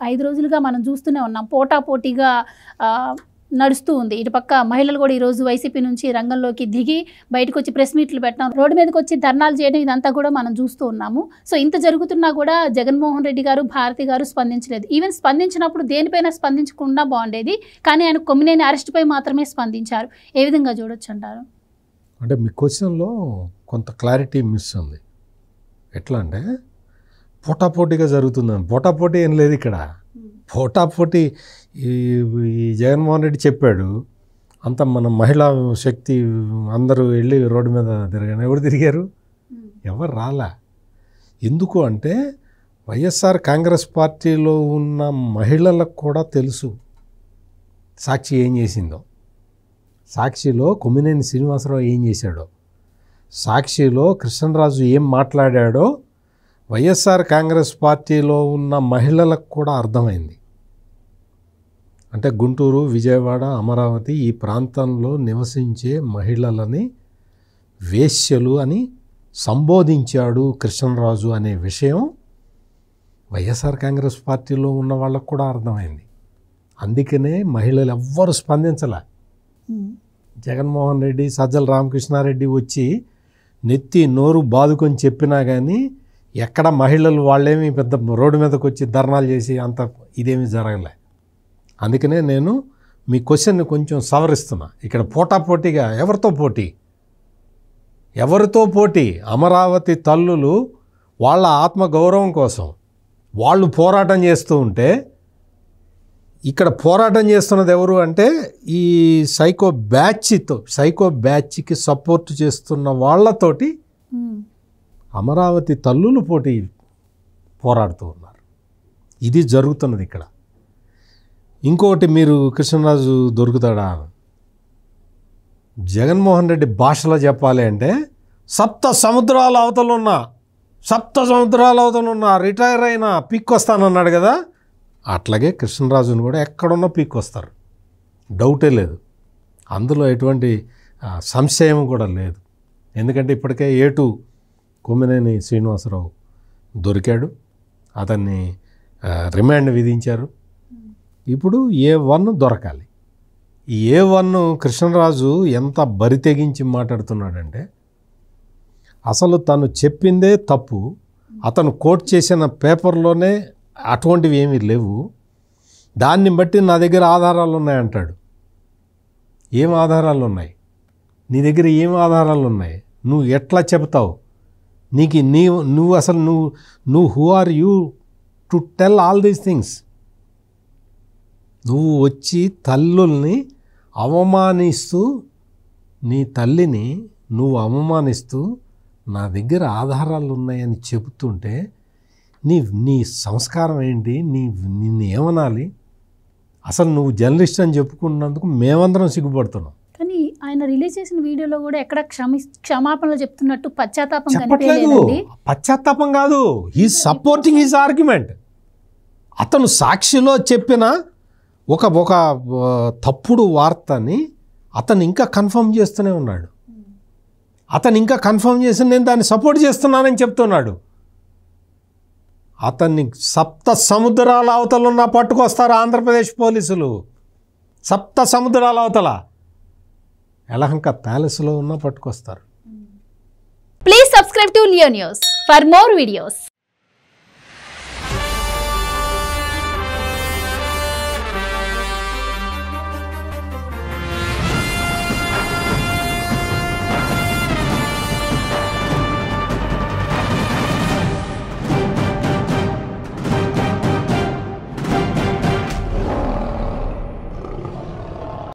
5 రోజులుగా మనం చూస్తూనే ఉన్నాం. పోటాపోటీగా నడుస్తూ ఉంది. ఇటుపక్క మహిళలు కూడా ఈరోజు వైసీపీ నుంచి రంగంలోకి దిగి బయటకు వచ్చి ప్రెస్ మీట్లు పెట్టడం, రోడ్డు మీదకి వచ్చి ధర్నాలు చేయడం, ఇదంతా కూడా మనం చూస్తూ ఉన్నాము. సో ఇంత జరుగుతున్నా కూడా జగన్మోహన్ రెడ్డి గారు, భారతి గారు స్పందించలేదు. ఈవెన్ స్పందించినప్పుడు దేనిపైన స్పందించకుండా బాగుండేది, కానీ ఆయన కొమ్మినేని అరెస్ట్పై మాత్రమే స్పందించారు. ఏ విధంగా చూడొచ్చు అంటారు? అంటే మీ క్వశ్చన్లో కొంత క్లారిటీ మిస్ ఉంది. ఎట్లా అంటే పోటాపోటీగా జరుగుతుందని. పోటాపోటీ ఏం లేదు ఇక్కడ. పోటాపోటీ ఈ జగన్మోహన్ రెడ్డి చెప్పాడు, అంత మన మహిళా శక్తి అందరూ వెళ్ళి రోడ్డు మీద తిరగారు. ఎవరు తిరిగారు? ఎవరు రాలా. ఎందుకు అంటే వైఎస్ఆర్ కాంగ్రెస్ పార్టీలో ఉన్న మహిళలకు కూడా తెలుసు సాక్షి ఏం చేసిందో. సాక్షిలో కొమ్మినేని శ్రీనివాసరావు ఏం చేశాడో, సాక్షిలో కృష్ణరాజు ఏం మాట్లాడాడో వైఎస్ఆర్ కాంగ్రెస్ పార్టీలో ఉన్న మహిళలకు కూడా అర్థమైంది. అంటే గుంటూరు, విజయవాడ, అమరావతి ఈ ప్రాంతంలో నివసించే మహిళలని వేశ్యలు అని సంబోధించాడు కృష్ణరాజు అనే విషయం వైఎస్ఆర్ కాంగ్రెస్ పార్టీలో ఉన్న వాళ్ళకు కూడా అర్థమైంది. అందుకనే మహిళలు ఎవ్వరు స్పందించలే. జగన్మోహన్ రెడ్డి, సజ్జల రామకృష్ణారెడ్డి వచ్చి నెత్తి నోరు బాదుకొని చెప్పినా కానీ ఎక్కడ మహిళలు వాళ్ళేమి పెద్ద రోడ్డు మీదకి వచ్చి ధర్నాలు చేసి అంత ఇదేమీ జరగలే. అందుకనే నేను మీ క్వశ్చన్ని కొంచెం సవరిస్తున్నా. ఇక్కడ పోటాపోటీగా ఎవరితో పోటీ? ఎవరితో పోటీ? అమరావతి తల్లులు వాళ్ళ ఆత్మగౌరవం కోసం వాళ్ళు పోరాటం చేస్తూ ఉంటే, ఇక్కడ పోరాటం చేస్తున్నది ఎవరు అంటే ఈ సైకో బ్యాచ్కి సపోర్ట్ చేస్తున్న వాళ్ళతోటి అమరావతి తల్లులు పోరాడుతూ ఉన్నారు. ఇది జరుగుతున్నది ఇక్కడ. ఇంకోటి, మీరు కృష్ణరాజు దొరుకుతాడా? జగన్మోహన్ రెడ్డి భాషలో చెప్పాలి అంటే సప్త సముద్రాల అవతలున్నా రిటైర్ అయినా పిక్కొస్తానన్నాడు కదా, అట్లాగే కృష్ణరాజును కూడా ఎక్కడున్నా పిక్కొస్తారు. డౌటే లేదు, అందులో ఎటువంటి సంశయం కూడా లేదు. ఎందుకంటే ఇప్పటికే A2 కొమ్మినేని శ్రీనివాసరావు దొరికాడు, అతన్ని రిమాండ్ విధించారు. ఇప్పుడు A1 దొరకాలి. ఈ A1 కృష్ణరాజు ఎంత బరి తెగించి మాట్లాడుతున్నాడంటే, అసలు తను చెప్పిందే తప్పు, అతను కోట్ చేసిన పేపర్లోనే అటువంటివి ఏమీ లేవు, దాన్ని బట్టి నా దగ్గర ఆధారాలు ఉన్నాయంటాడు. ఏం ఆధారాలు ఉన్నాయి? నీ దగ్గర ఏం ఆధారాలు ఉన్నాయి? నువ్వు ఎట్లా చెప్తావు? నువ్వు అసలు నువ్వు who are you to tell all these things? నువ్వు వచ్చి తల్లుల్ని అవమానిస్తూ, నీ తల్లిని నువ్వు అవమానిస్తూ నా దగ్గర ఆధారాలు ఉన్నాయని చెబుతుంటే నీ సంస్కారం ఏంటి? నిన్ను ఏమనాలి? అసలు నువ్వు జర్నలిస్ట్ అని చెప్పుకున్నందుకు మేమందరం సిగ్గుపడుతున్నాం. కానీ ఆయన రిలీజ్ చేసిన వీడియోలో కూడా ఎక్కడ క్షమాపణలు చెప్తున్నట్టు పశ్చాత్తాపం కనిపించలేదండి. పశ్చాత్తాపం కాదు, హీ సపోర్టింగ్ హిస్ ఆర్గ్యుమెంట్. అతను సాక్షిలో చెప్పిన ఒక తప్పుడు వార్తని అతను ఇంకా కన్ఫర్మ్ చేస్తూనే ఉన్నాడు. అతను ఇంకా కన్ఫర్మ్ చేసి నేను దాన్ని సపోర్ట్ చేస్తున్నానని చెప్తున్నాడు. అతన్ని సప్త సముద్రాల అవతలున్న పట్టుకొస్తారు ఆంధ్రప్రదేశ్ పోలీసులు. సప్త సముద్రాల అవతల యలహంక ప్యాలెస్లో ఉన్న పట్టుకొస్తారు. Please subscribe to Leo news for more videos.